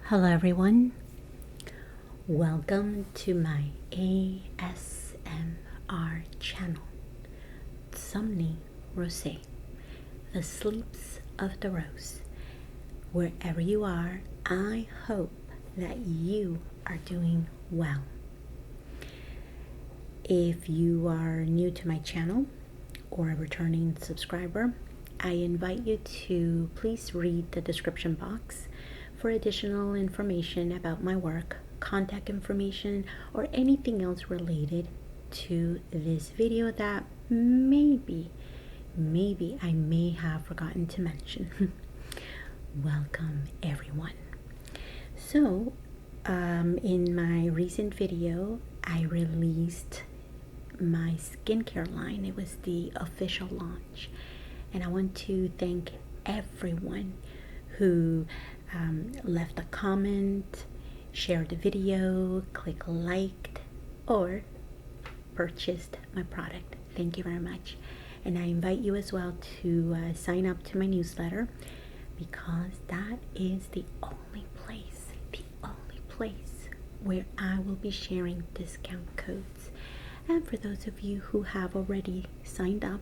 Hello everyone, welcome to my ASMR channel, Somni Rosae, the sleeps of the rose. Wherever you are, I hope that you are doing well. If you are new to my channel or a returning subscriber, I invite you to please read the description box for additional information about my work, contact information, or anything else related to this video that maybe I may have forgotten to mention. Welcome everyone. So in my recent video, I released my skincare line. It was the official launch, and I want to thank everyone who left a comment, shared the video, click liked, or purchased my product. Thank you very much. And I invite you as well to sign up to my newsletter, because that is the only place where I will be sharing discount codes. And for those of you who have already signed up,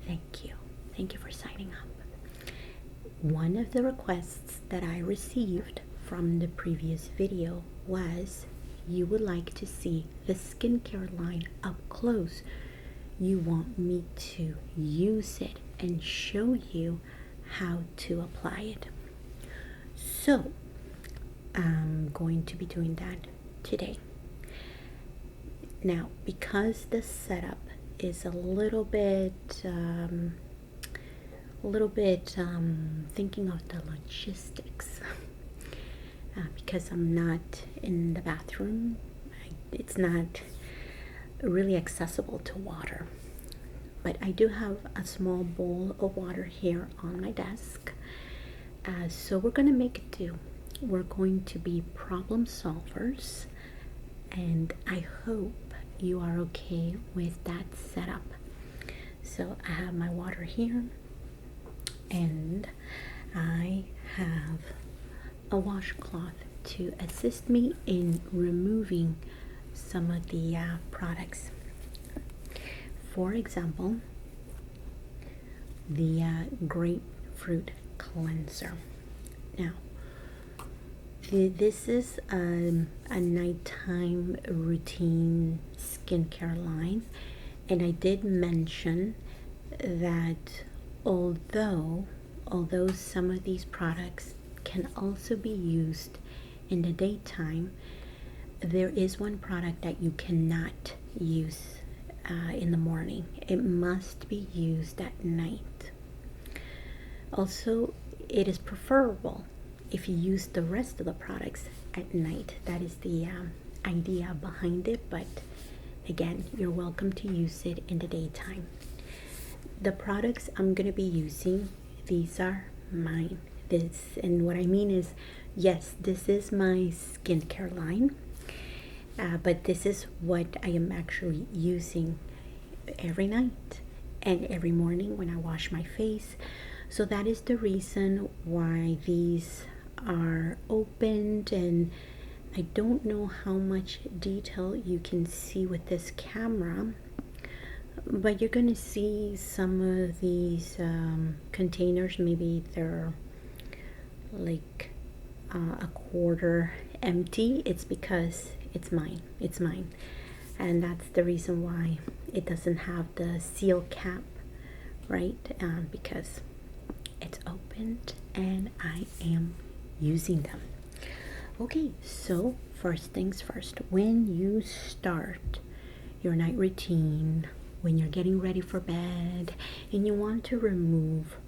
thank you. Thank you for signing up. One of the requests that I received from the previous video was you would like to see the skincare line up close. You want me to use it and show you how to apply it. So I'm going to be doing that today. Now, because the setup is a little bit thinking of the logistics, because I'm not in the bathroom, it's not really accessible to water, but I do have a small bowl of water here on my desk, so we're gonna make it do. We're going to be problem solvers, and I hope you are okay with that setup. So I have my water here, and I have a washcloth to assist me in removing some of the products. For example, the grapefruit cleanser. Now, this is a nighttime routine skincare line, and I did mention that although some of these products can also be used in the daytime, there is one product that you cannot use in the morning. It must be used at night. Also, it is preferable if you use the rest of the products at night. That is the idea behind it, but again, you're welcome to use it in the daytime. The products I'm going to be using, these are mine. And what I mean is, yes, this is my skincare line, but this is what I am actually using every night and every morning when I wash my face. So that is the reason why these are opened, and I don't know how much detail you can see with this camera, but you're gonna see some of these containers, maybe they're like a quarter empty. It's because it's mine, and that's the reason why it doesn't have the seal cap, right? Because it's opened and I am using them. Okay, so first things first, when you start your night routine, when you're getting ready for bed and you want to remove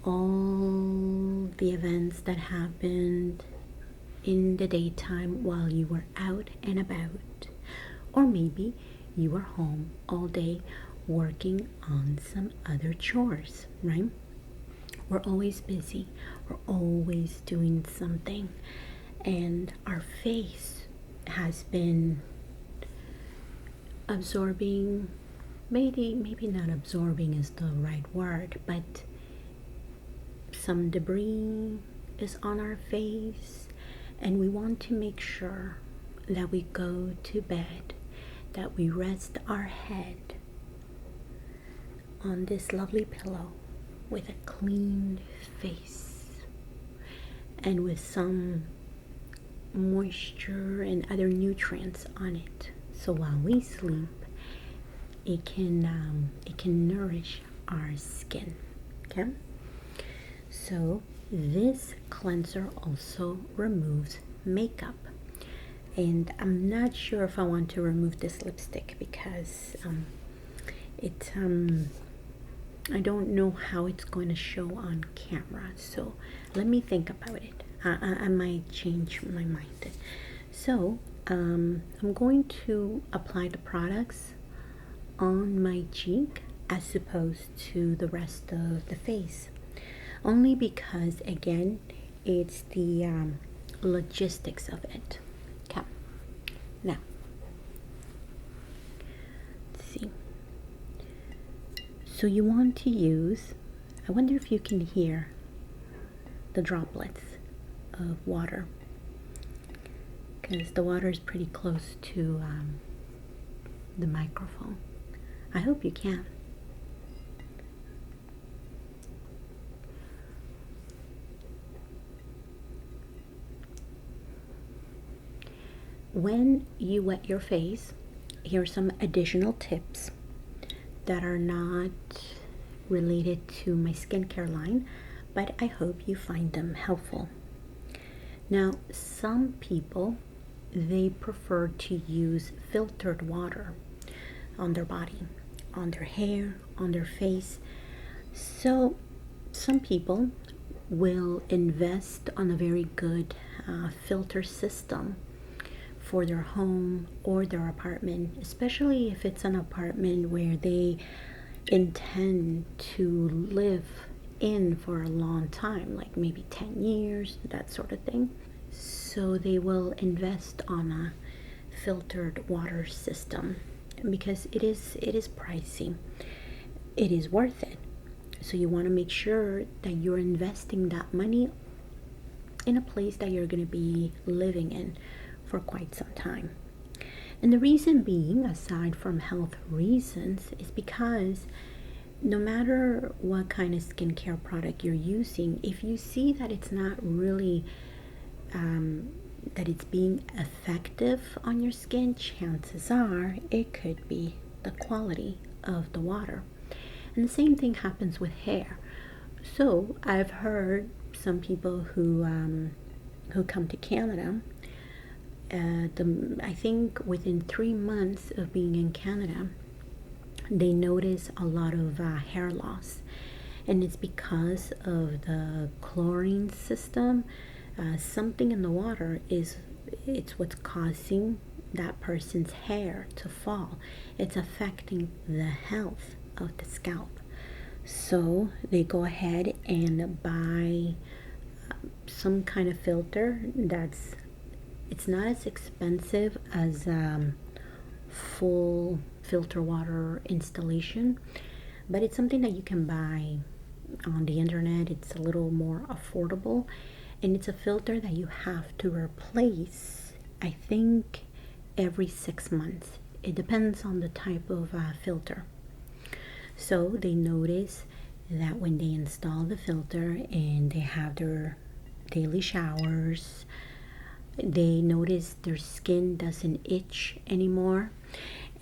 all the events that happened in the daytime while you were out and about, or maybe you were home all day working on some other chores, right? We're always busy, we're always doing something, and our face has been absorbing, maybe not absorbing is the right word, but some debris is on our face, And we want to make sure that we go to bed, that we rest our head on this lovely pillow with a clean face and with some moisture and other nutrients on it. So while we sleep, it can nourish our skin. Okay? So this cleanser also removes makeup. And I'm not sure if I want to remove this lipstick because I don't know how it's going to show on camera. So let me think about it. I might change my mind. So I'm going to apply the products on my cheek as opposed to the rest of the face. Only because, again, it's the logistics of it. Okay. Now, let's see. So you want to use, I wonder if you can hear the droplets of water, because the water is pretty close to the microphone. I hope you can. When you wet your face, here are some additional tips that are not related to my skincare line, but I hope you find them helpful. Now, some people, they prefer to use filtered water on their body, on their hair, on their face. So some people will invest on a very good filter system for their home or their apartment, especially if it's an apartment where they intend to live in for a long time, like maybe 10 years, that sort of thing. So they will invest on a filtered water system because it is pricey. It is worth it. So you want to make sure that you're investing that money in a place that you're going to be living in for quite some time. And the reason being, aside from health reasons, is because no matter what kind of skincare product you're using, if you see that it's not really that it's being effective on your skin, chances are it could be the quality of the water. And the same thing happens with hair. So I've heard some people who come to Canada, I think within 3 months of being in Canada, they notice a lot of hair loss, and it's because of the chlorine system. Something in the water it's what's causing that person's hair to fall. It's affecting the health of the scalp. So they go ahead and buy some kind of filter it's not as expensive as full filter water installation, but it's something that you can buy on the internet. It's a little more affordable, and it's a filter that you have to replace, I think, every 6 months. It depends on the type of filter. So they notice that when they install the filter and they have their daily showers, they notice their skin doesn't itch anymore,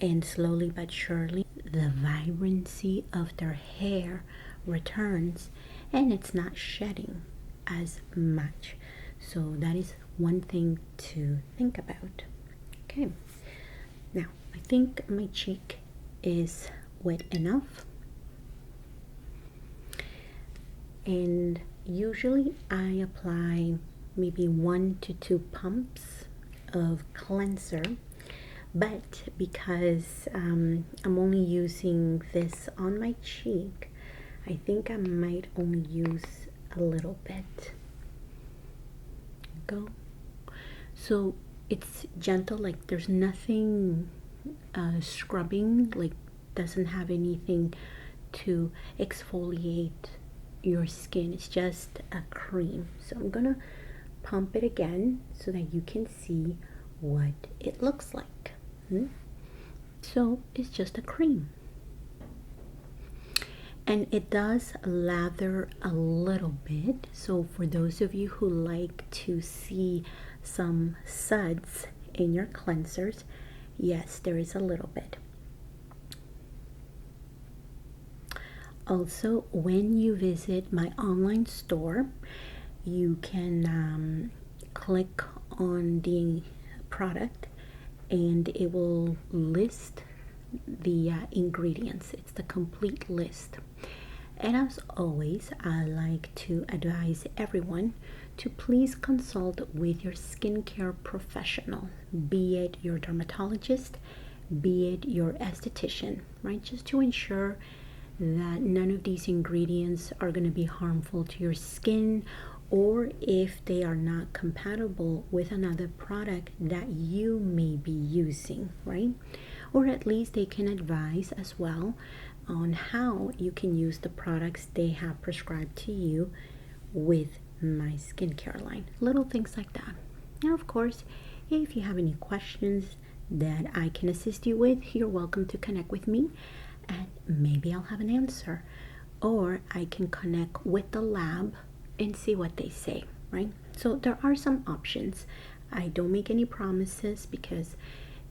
and slowly but surely the vibrancy of their hair returns and it's not shedding as much. So that is one thing to think about. Okay, now I think my cheek is wet enough, and usually I apply maybe 1 to 2 pumps of cleanser, but because I'm only using this on my cheek, I think I might only use a little bit. Go. So it's gentle, like there's nothing scrubbing, like doesn't have anything to exfoliate your skin. It's just a cream. So I'm gonna pump it again so that you can see what it looks like. So it's just a cream. And it does lather a little bit. So for those of you who like to see some suds in your cleansers, yes, there is a little bit. Also, when you visit my online store, you can click on the product and it will list the ingredients. It's the complete list. And as always, I like to advise everyone to please consult with your skincare professional, be it your dermatologist, be it your esthetician, right? Just to ensure that none of these ingredients are going to be harmful to your skin, or if they are not compatible with another product that you may be using, right? Or at least they can advise as well on how you can use the products they have prescribed to you with my skincare line. Little things like that. Now, of course, if you have any questions that I can assist you with, you're welcome to connect with me and maybe I'll have an answer. Or I can connect with the lab and see what they say, right? So there are some options. I don't make any promises because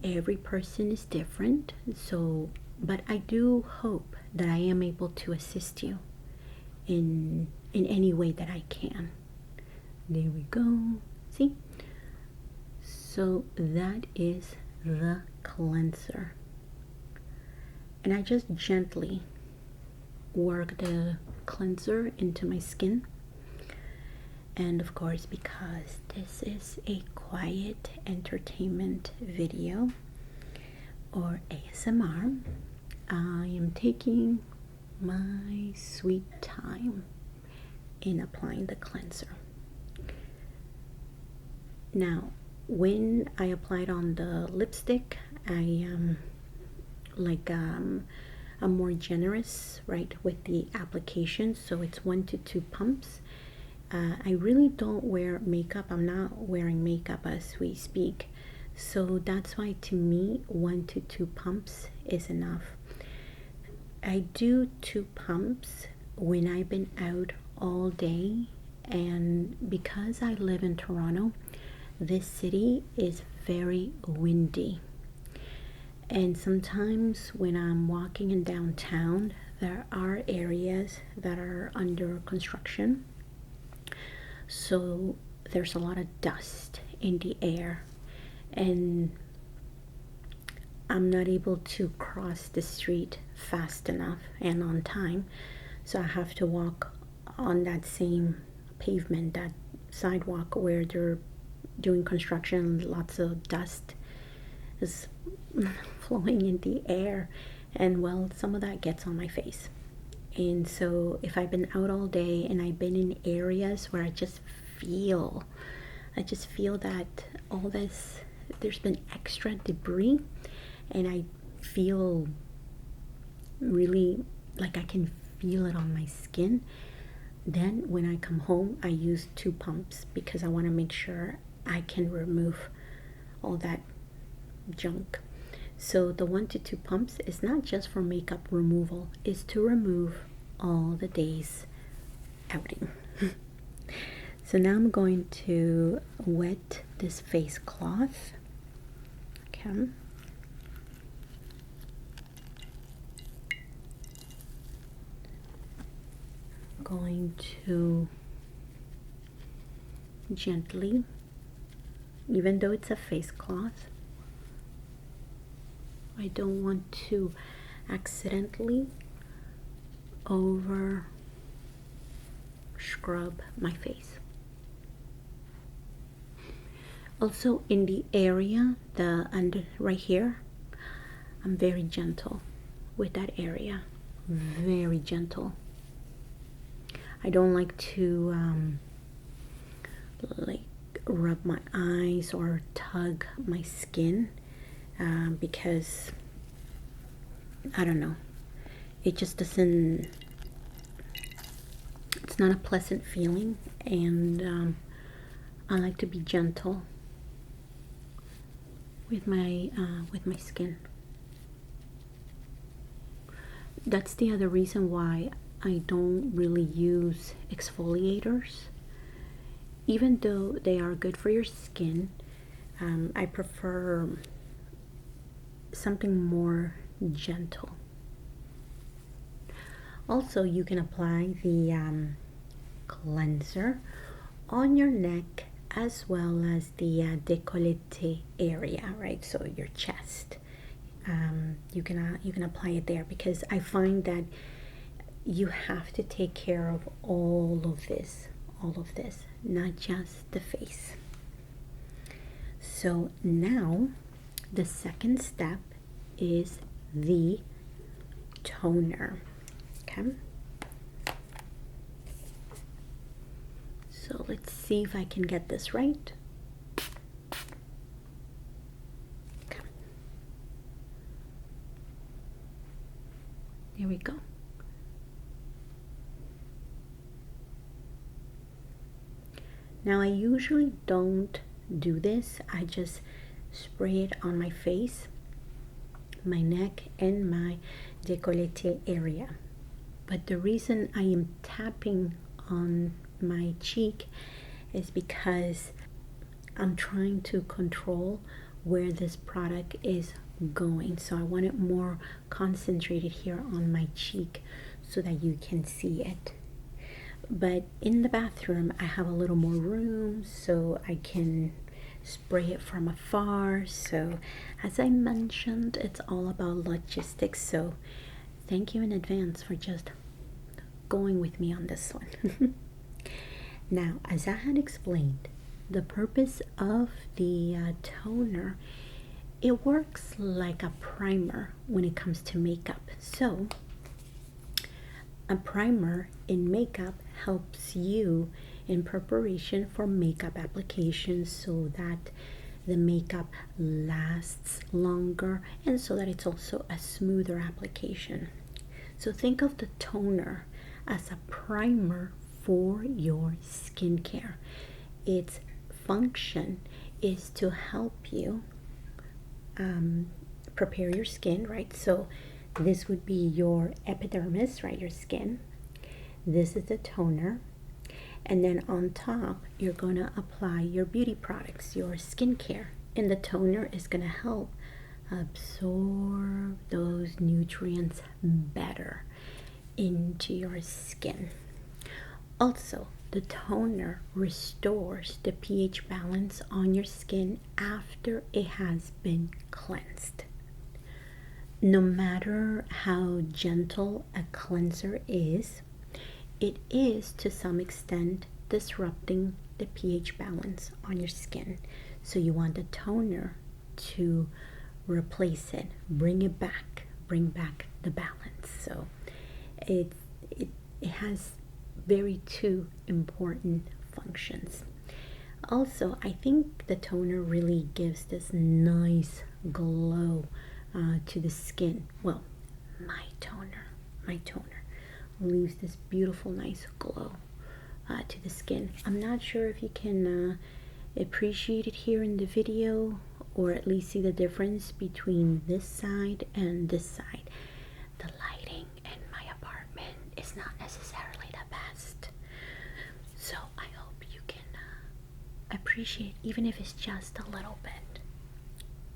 every person is different. So, but I do hope that I am able to assist you in any way that I can. There we go. See? So that is the cleanser. And I just gently work the cleanser into my skin. And of course, because this is a quiet entertainment video or ASMR, I am taking my sweet time in applying the cleanser. Now, when I applied on the lipstick, I I'm more generous, right, with the application. So it's 1 to 2 pumps. I really don't wear makeup. I'm not wearing makeup as we speak. So that's why to me, 1 to 2 pumps is enough. I do 2 pumps when I've been out all day. And because I live in Toronto, this city is very windy. And sometimes when I'm walking in downtown, there are areas that are under construction. So there's a lot of dust in the air. And I'm not able to cross the street fast enough and on time. So I have to walk on that same pavement, that sidewalk where they're doing construction. Lots of dust is flowing in the air, and well, some of that gets on my face. And so if I've been out all day and I've been in areas where I just feel that all this, there's been extra debris, and I feel really like I can feel it on my skin, then when I come home I use 2 pumps because I want to make sure I can remove all that junk. So the 1 to 2 pumps is not just for makeup removal, it's to remove all the day's outing. So now I'm going to wet this face cloth. Okay. I'm going to gently, even though it's a face cloth, I don't want to accidentally over scrub my face. Also in the area, the under right here, I'm very gentle with that area, very gentle. I don't like to like rub my eyes or tug my skin because I don't know, it just doesn't, it's not a pleasant feeling, and I like to be gentle with my skin. That's the other reason why I don't really use exfoliators. Even though they are good for your skin, I prefer something more gentle. Also, you can apply the cleanser on your neck as well as the décolleté area, right? So your chest. You can apply it there, because I find that you have to take care of all of this, not just the face. So now the second step is the toner. Okay, so let's see if I can get this right. Okay. Here we go. Now I usually don't do this. I just spray it on my face, my neck, and my décolleté area. But the reason I am tapping on my cheek is because I'm trying to control where this product is going. So I want it more concentrated here on my cheek so that you can see it. But in the bathroom, I have a little more room, so I can spray it from afar. So as I mentioned, it's all about logistics. So thank you in advance for just going with me on this one. Now, as I had explained, the purpose of the toner, it works like a primer when it comes to makeup. So a primer in makeup helps you in preparation for makeup applications, so that the makeup lasts longer and so that it's also a smoother application. So think of the toner as a primer for your skincare. Its function is to help you prepare your skin, right? So this would be your epidermis, right? Your skin. This is the toner. And then on top, you're going to apply your beauty products, your skincare. And the toner is going to help absorb those nutrients better into your skin. Also, the toner restores the pH balance on your skin after it has been cleansed. No matter how gentle a cleanser is, it is to some extent disrupting the pH balance on your skin. So you want the toner to replace it, bring back the balance. So it has very two important functions. Also, I think the toner really gives this nice glow to the skin. Well, my toner leaves this beautiful, nice glow to the skin. I'm not sure if you can appreciate it here in the video, or at least see the difference between this side and this side. The lighting in my apartment is not necessarily the best, so I hope you can appreciate, even if it's just a little bit.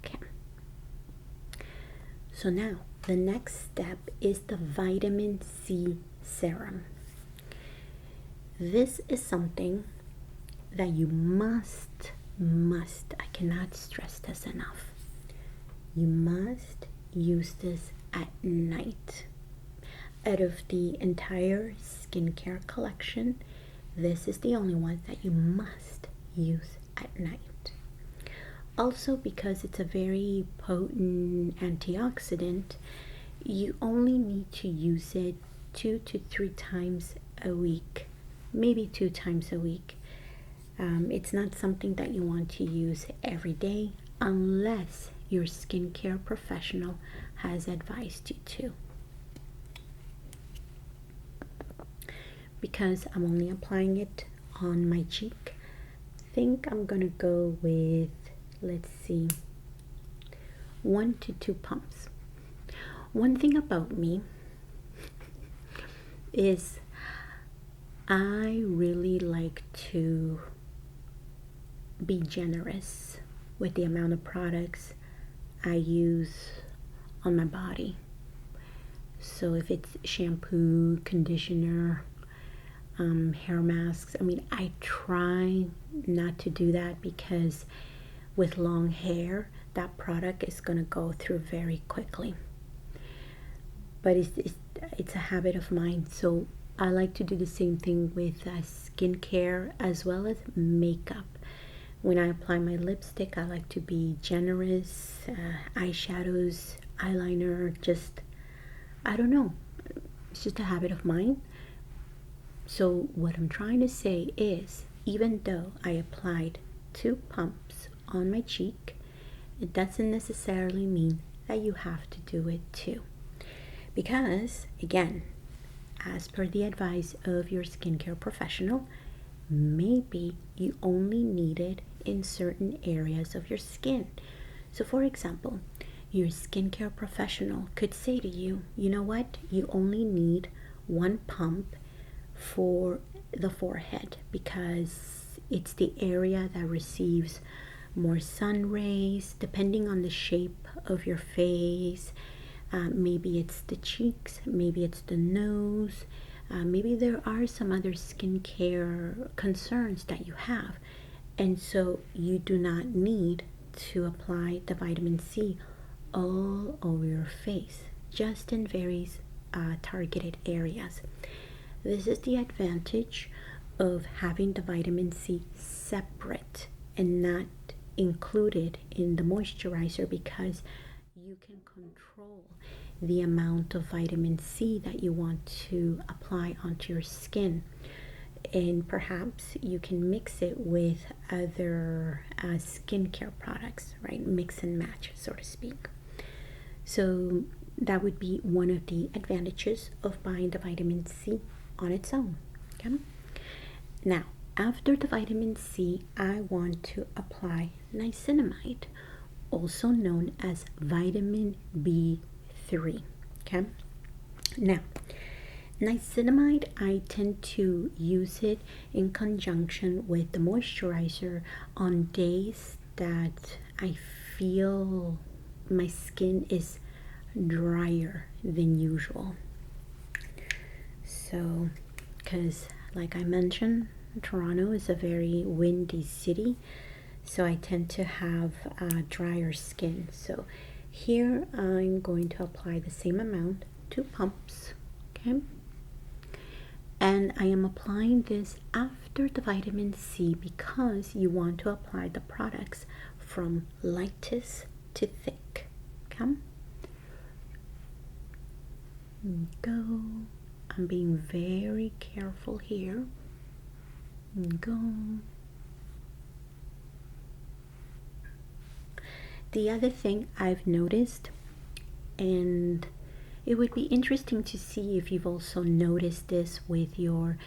Okay. So now the next step is the vitamin C serum. This is something that you must, I cannot stress this enough. You must use this at night. Out of the entire skincare collection, this is the only one that you must use at night. Also, because it's a very potent antioxidant, you only need to use it 2 to 3 times a week, maybe 2 times a week. It's not something that you want to use every day unless your skincare professional has advised you to. Because I'm only applying it on my cheek, think I'm gonna go with, let's see, 1 to 2 pumps. One thing about me is I really like to be generous with the amount of products I use on my body. So if it's shampoo, conditioner, hair masks, I try not to do that because with long hair, that product is going to go through very quickly. But it's a habit of mine, so I like to do the same thing with skincare as well as makeup. When I apply my lipstick, I like to be generous. Eyeshadows, eyeliner, I don't know. It's just a habit of mine. So what I'm trying to say is, even though I applied 2 pumps on my cheek, it doesn't necessarily mean that you have to do it too. Because, again, as per the advice of your skincare professional, maybe you only need it in certain areas of your skin. So for example, your skincare professional could say to you, you know what, you only need 1 pump for the forehead because it's the area that receives more sun rays, depending on the shape of your face. Maybe it's the cheeks, maybe it's the nose, maybe there are some other skincare concerns that you have, and so you do not need to apply the vitamin C all over your face, just in very targeted areas. This is the advantage of having the vitamin C separate and not included in the moisturizer, because you can control the amount of vitamin C that you want to apply onto your skin. And perhaps you can mix it with other skincare products, right? Mix and match, so to speak. So that would be one of the advantages of buying the vitamin C on its own. Okay? Now, after the vitamin C, I want to apply niacinamide, also known as vitamin B3. Okay? Now, niacinamide, I tend to use it in conjunction with the moisturizer on days that I feel my skin is drier than usual. So, because like I mentioned, Toronto is a very windy city, so I tend to have drier skin. So here I'm going to apply the same amount, 2 pumps, okay? And I am applying this after the vitamin C because you want to apply the products from lightest to thick, okay? Go. I'm being very careful here. Go. The other thing I've noticed, and it would be interesting to see if you've also noticed this with your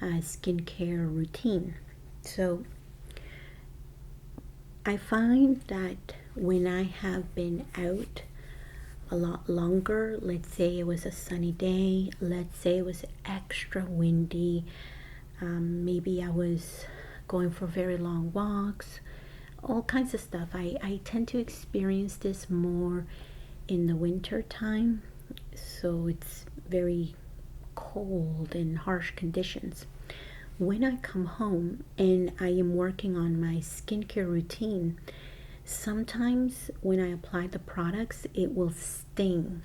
skincare routine. So I find that when I have been out a lot longer, let's say it was a sunny day, let's say it was extra windy, maybe I was going for very long walks, all kinds of stuff. I tend to experience this more in the winter time, so it's very cold and harsh conditions. When I come home and I am working on my skincare routine, sometimes when I apply the products, it will sting.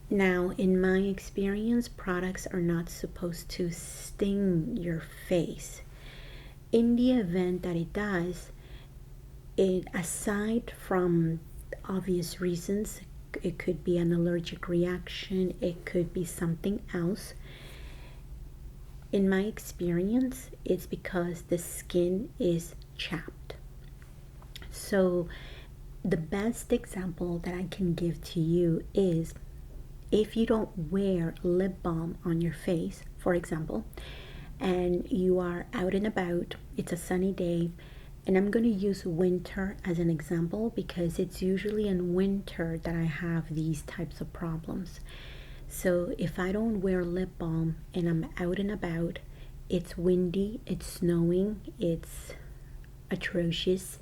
Now, in my experience, products are not supposed to sting your face. In the event that it does, it, aside from obvious reasons, it could be an allergic reaction, it could be something else. In my experience, it's because the skin is chapped. So the best example that I can give to you is if you don't wear lip balm on your face, for example, and you are out and about, it's a sunny day, and I'm going to use winter as an example because it's usually in winter that I have these types of problems. So if I don't wear lip balm and I'm out and about, it's windy, it's snowing, it's atrocious,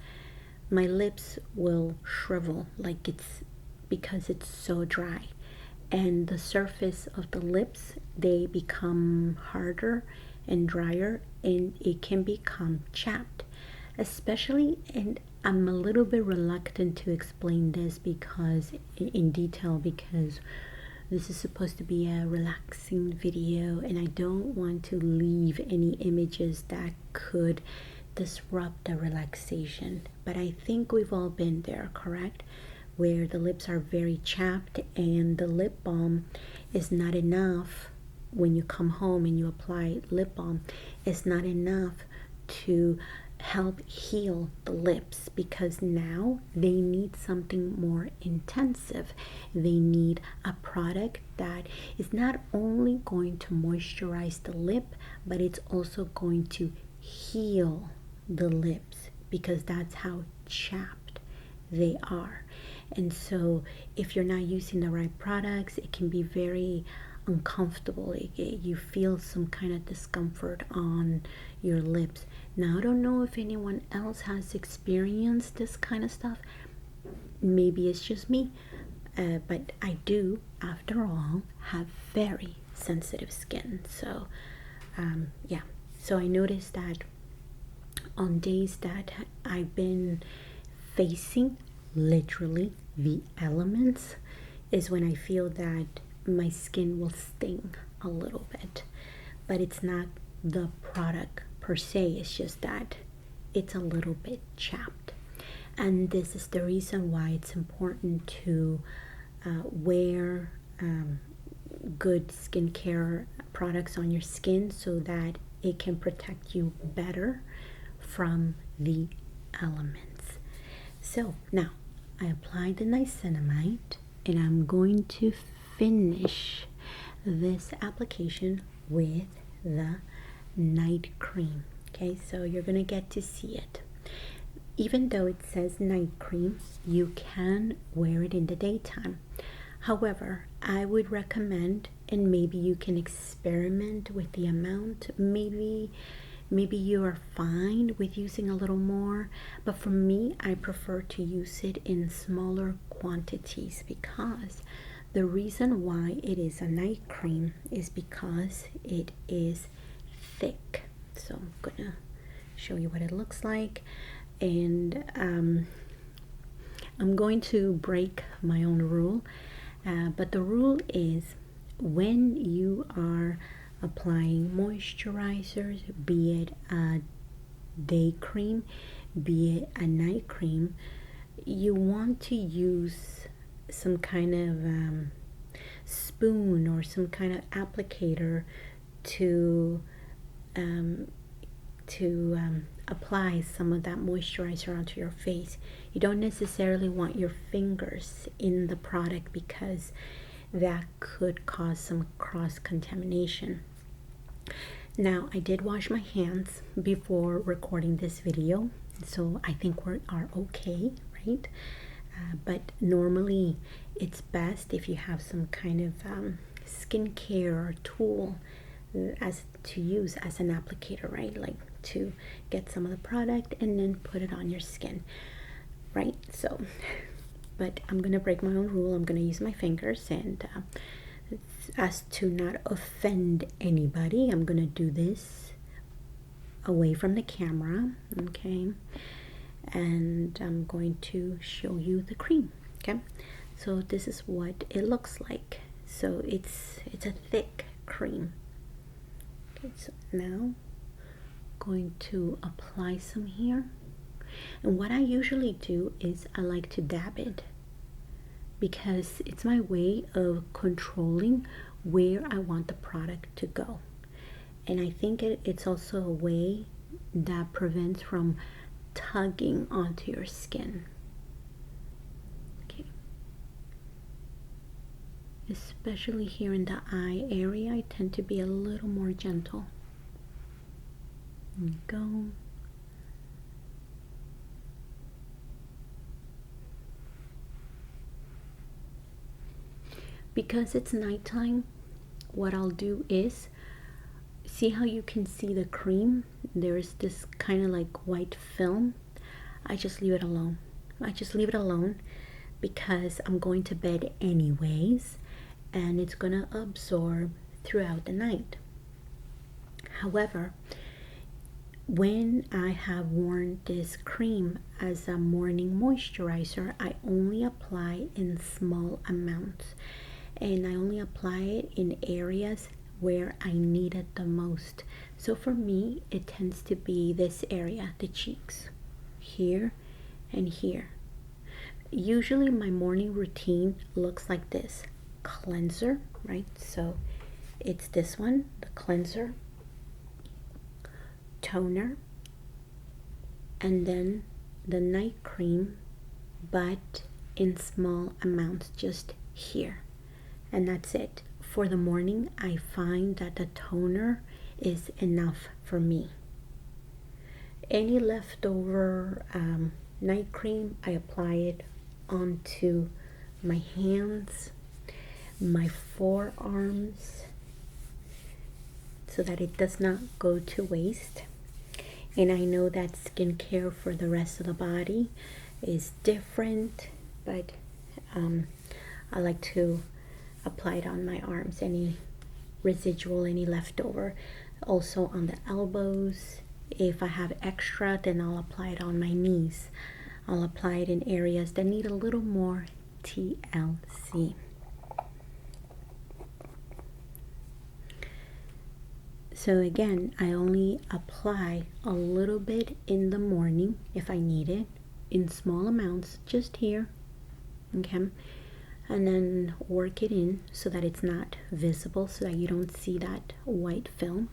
my lips will shrivel like it's because it's so dry, and the surface of the lips, they become harder and drier, and it can become chapped, especially. And I'm a little bit reluctant to explain this because in detail, because this is supposed to be a relaxing video and I don't want to leave any images that could disrupt the relaxation. But I think we've all been there, correct? Where the lips are very chapped and the lip balm is not enough. When you come home and you apply lip balm, it's not enough to help heal the lips, because now they need something more intensive. They need a product that is not only going to moisturize the lip, but it's also going to heal the lips, because that's how chapped they are. And so if you're not using the right products, it can be very uncomfortable. You feel some kind of discomfort on your lips. Now, I don't know if anyone else has experienced this kind of stuff. Maybe it's just me, but I do, after all, have very sensitive skin. So yeah, so I noticed that on days that I've been facing literally the elements is when I feel that my skin will sting a little bit. But it's not the product per se, it's just that it's a little bit chapped. And this is the reason why it's important to wear good skincare products on your skin so that it can protect you better from the elements. So now I applied the niacinamide and I'm going to finish this application with the night cream. Okay, so you're gonna get to see it. Even though it says night cream, you can wear it in the daytime. However, I would recommend, and maybe you can experiment with the amount. Maybe you are fine with using a little more, but for me, I prefer to use it in smaller quantities, because the reason why it is a night cream is because it is thick. So I'm gonna show you what it looks like, and I'm going to break my own rule, but the rule is when you are applying moisturizers, be it a day cream, be it a night cream, you want to use some kind of spoon or some kind of applicator to apply some of that moisturizer onto your face. You don't necessarily want your fingers in the product because that could cause some cross contamination. Now, I did wash my hands before recording this video, so I think we are okay, right? But normally it's best if you have some kind of skincare tool as to use as an applicator, right? Like to get some of the product and then put it on your skin, right? So, but I'm gonna break my own rule. I'm gonna use my fingers, and as to not offend anybody, I'm gonna do this away from the camera, okay? And I'm going to show you the cream, okay? So this is what it looks like. So it's a thick cream. Okay, so now going to apply some here, and what I usually do is I like to dab it, because it's my way of controlling where I want the product to go. And I think it's also a way that prevents from tugging onto your skin. Okay. Especially here in the eye area, I tend to be a little more gentle. There you go. Because it's nighttime, what I'll do is, see how you can see the cream? There's this kind of like white film. I just leave it alone. I just leave it alone because I'm going to bed anyways, and it's gonna absorb throughout the night. However, when I have worn this cream as a morning moisturizer, I only apply in small amounts, and I only apply it in areas where I need it the most. So for me, it tends to be this area, the cheeks, here and here. Usually my morning routine looks like this: cleanser, right? So it's this one, the cleanser, toner, and then the night cream, but in small amounts, just here. And that's it. For the morning, I find that the toner is enough for me. Any leftover night cream, I apply it onto my hands, my forearms, so that it does not go to waste. And I know that skincare for the rest of the body is different, but I like to apply it on my arms, any residual, any leftover. Also on the elbows. If I have extra, then I'll apply it on my knees. I'll apply it in areas that need a little more TLC. So again, I only apply a little bit in the morning if I need it, in small amounts, just here, okay? And then work it in so that it's not visible, so that you don't see that white film.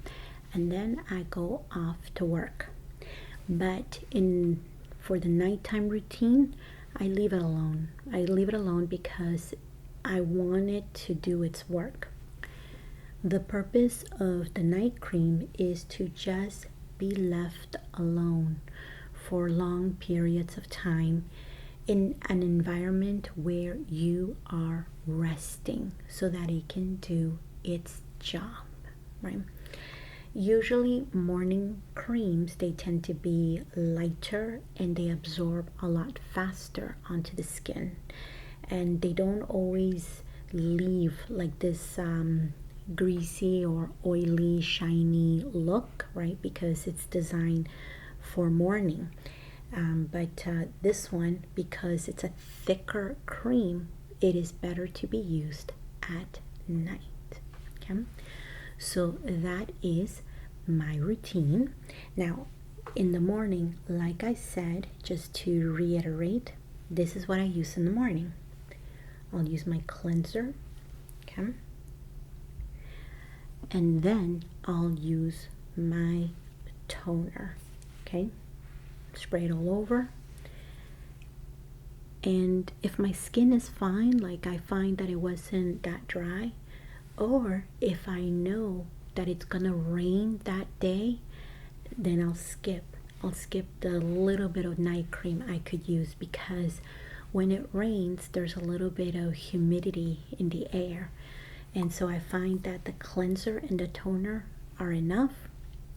And then I go off to work. But for the nighttime routine, I leave it alone. I leave it alone because I want it to do its work. The purpose of the night cream is to just be left alone for long periods of time in an environment where you are resting so that it can do its job, right? Usually morning creams, they tend to be lighter and they absorb a lot faster onto the skin, and they don't always leave like this greasy or oily shiny look, right? Because it's designed for morning. But this one, because it's a thicker cream, it is better to be used at night. Okay, so that is my routine. Now in the morning, like I said, just to reiterate, this is what I use in the morning. I'll use my cleanser, okay, and then I'll use my toner, okay, spray it all over. And if my skin is fine, like I find that it wasn't that dry, or if I know that it's gonna rain that day, then I'll skip the little bit of night cream I could use, because when it rains there's a little bit of humidity in the air, and so I find that the cleanser and the toner are enough.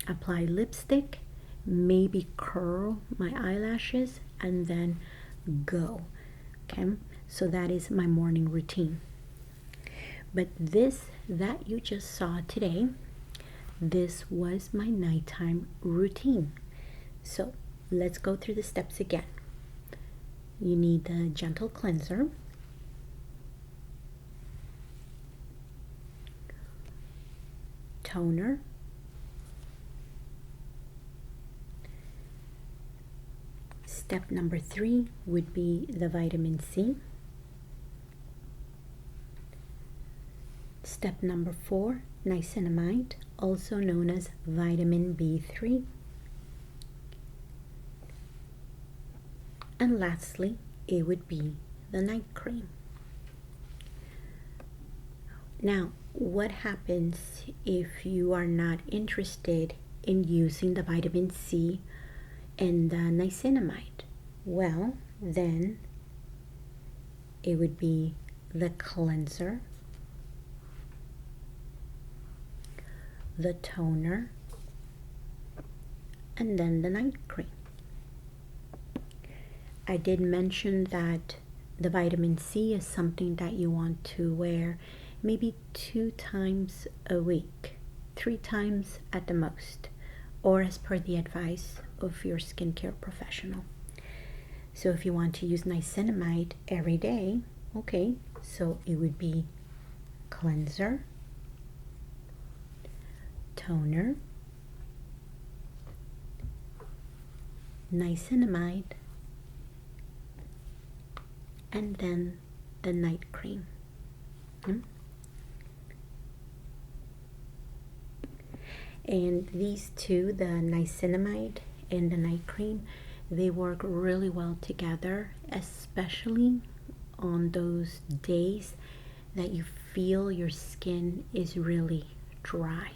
Apply lipstick, maybe curl my eyelashes, and then go. Okay, so that is my morning routine. But this that you just saw today, this was my nighttime routine. So let's go through the steps again. You need the gentle cleanser, toner, step number 3 would be the vitamin C. Step number 4, niacinamide, also known as vitamin B3. And lastly, it would be the night cream. Now, what happens if you are not interested in using the vitamin C and the niacinamide? Well, then it would be the cleanser, the toner, and then the night cream. I did mention that the vitamin C is something that you want to wear maybe 2 times a week, 3 times at the most, or as per the advice of your skincare professional. So if you want to use niacinamide every day, okay, so it would be cleanser, toner, niacinamide, and then the night cream. And these two, the niacinamide and the night cream, they work really well together, especially on those days that you feel your skin is really dry.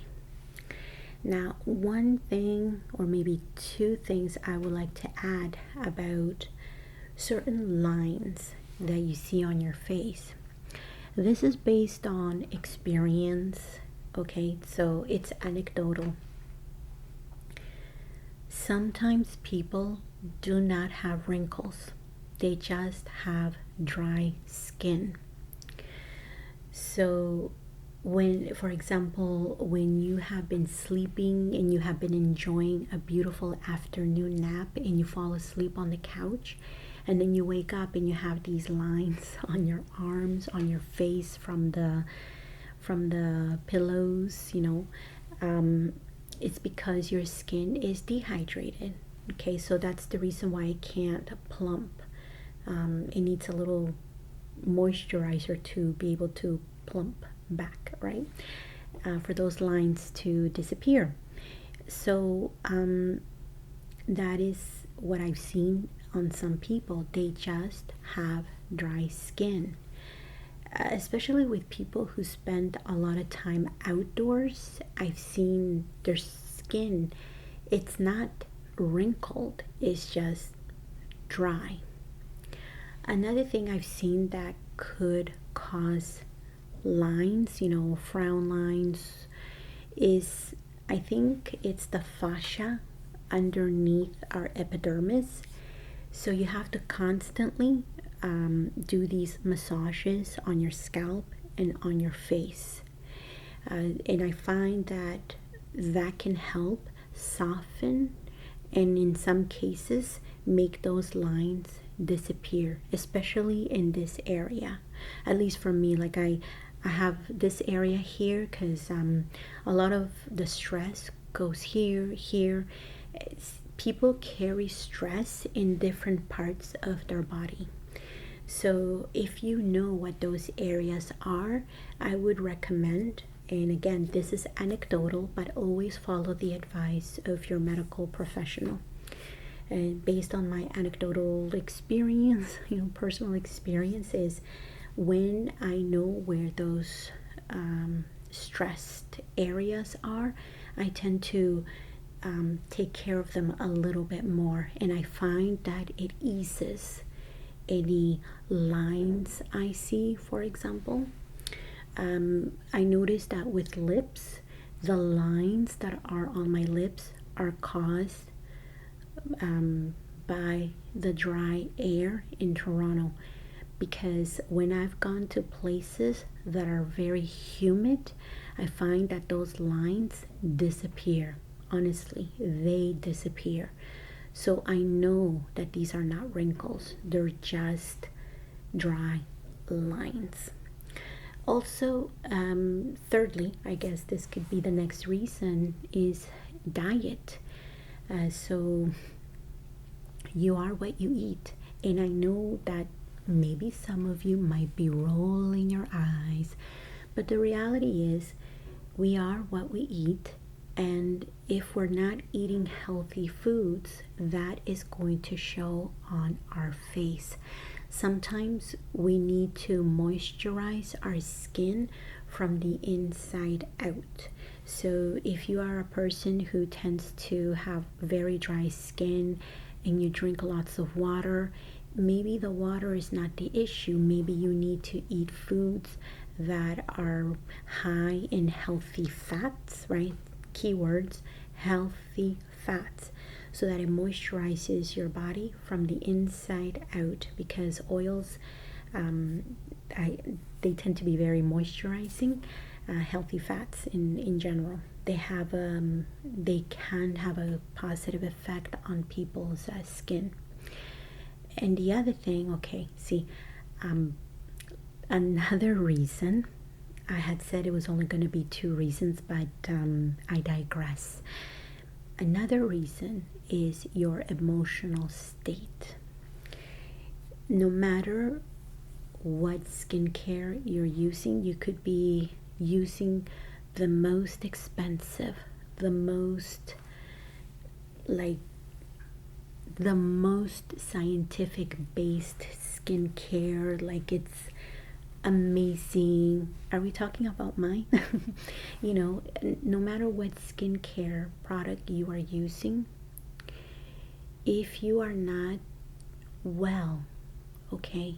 Now, one thing or maybe 2 things I would like to add about certain lines that you see on your face. This is based on experience, okay? So it's anecdotal. Sometimes people do not have wrinkles. They just have dry skin. So when, for example, when you have been sleeping and you have been enjoying a beautiful afternoon nap and you fall asleep on the couch, and then you wake up and you have these lines on your arms, on your face from the pillows, it's because your skin is dehydrated. Okay, so that's the reason why it can't plump. It needs a little moisturizer to be able to plump back, right? For those lines to disappear. So that is what I've seen on some people. They just have dry skin, especially with people who spend a lot of time outdoors. I've seen their skin, it's not wrinkled, it's just dry. Another thing I've seen that could cause lines, frown lines, is I think it's the fascia underneath our epidermis. So you have to constantly do these massages on your scalp and on your face. And I find that can help soften and in some cases make those lines disappear, especially in this area. At least for me, like I have this area here because a lot of the stress goes here. People carry stress in different parts of their body. So if you know what those areas are, I would recommend, and again, this is anecdotal, but always follow the advice of your medical professional. And based on my anecdotal experience, personal experiences, when I know where those stressed areas are, I tend to take care of them a little bit more, and I find that it eases any lines I see. For example, I noticed that with lips, the lines that are on my lips are caused by the dry air in Toronto, because when I've gone to places that are very humid, I find that those lines disappear. Honestly, they disappear. So I know that these are not wrinkles, they're just dry lines. Also, thirdly, I guess this could be the next reason, is diet. So you are what you eat. And I know that maybe some of you might be rolling your eyes, but the reality is we are what we eat. And if we're not eating healthy foods, that is going to show on our face. Sometimes we need to moisturize our skin from the inside out. So if you are a person who tends to have very dry skin and you drink lots of water, maybe the water is not the issue. Maybe you need to eat foods that are high in healthy fats, right? Keywords, healthy fats, so that it moisturizes your body from the inside out, because oils, they tend to be very moisturizing. Healthy fats in general, they can have a positive effect on people's skin. And the other thing, okay, see, another reason, I had said it was only going to be 2 reasons, but I digress. Another reason is your emotional state. No matter what skincare you're using, you could be using the most expensive, the most scientific based skincare, like it's amazing. Are we talking about mine? You know, no matter what skincare product you are using, if you are not well, okay,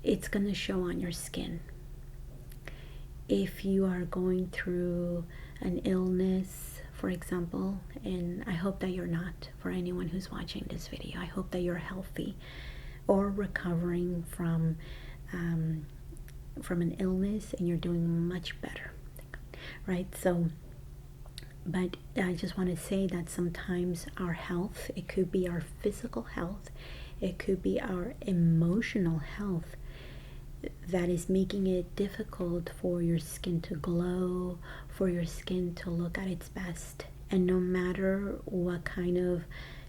it's gonna show on your skin. If you are going through an illness, for example, and I hope that you're not, for anyone who's watching this video, I hope that you're healthy or recovering from an illness and you're doing much better, right? So, but I just want to say that sometimes our health, it could be our physical health, it could be our emotional health, that is making it difficult for your skin to glow, for your skin to look at its best. And no matter what kind of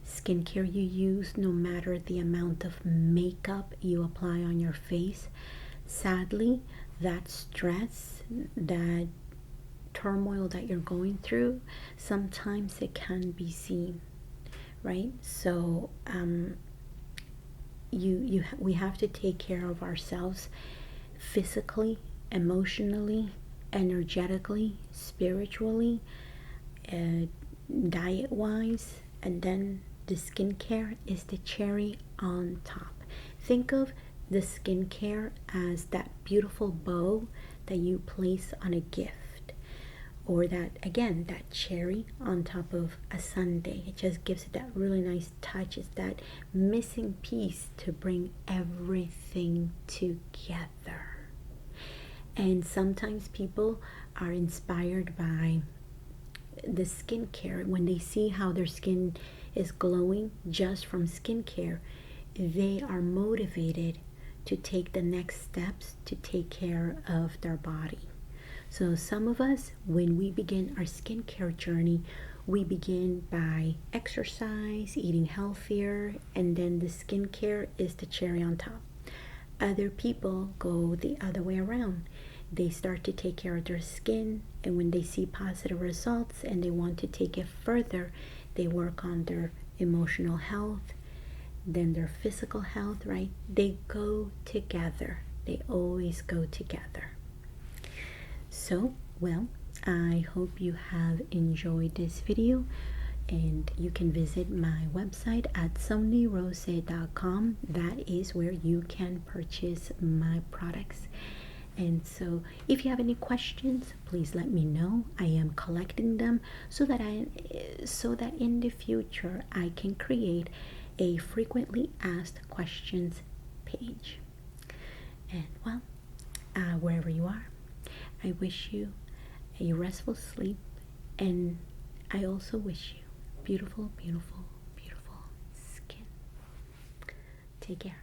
skincare you use, no matter the amount of makeup you apply on your face, sadly, that stress, that turmoil that you're going through, sometimes it can be seen, right? So we have to take care of ourselves physically, emotionally, energetically, spiritually, diet wise, and then the skincare is the cherry on top. Think of the skincare as that beautiful bow that you place on a gift, or that, again, that cherry on top of a sundae. It just gives it that really nice touch. It's that missing piece to bring everything together. And sometimes people are inspired by the skincare. When they see how their skin is glowing just from skincare, they are motivated to take the next steps to take care of their body. So some of us, when we begin our skincare journey, we begin by exercise, eating healthier, and then the skincare is the cherry on top. Other people go the other way around. They start to take care of their skin, and when they see positive results and they want to take it further, they work on their emotional health, then their physical health, right? They go together. They always go together. So, well, I hope you have enjoyed this video, and you can visit my website at somnirosae.com. That is where you can purchase my products. And so if you have any questions, please let me know. I am collecting them so that in the future I can create a frequently asked questions page. And well, wherever you are, I wish you a restful sleep, and I also wish you beautiful, beautiful, beautiful skin. Take care.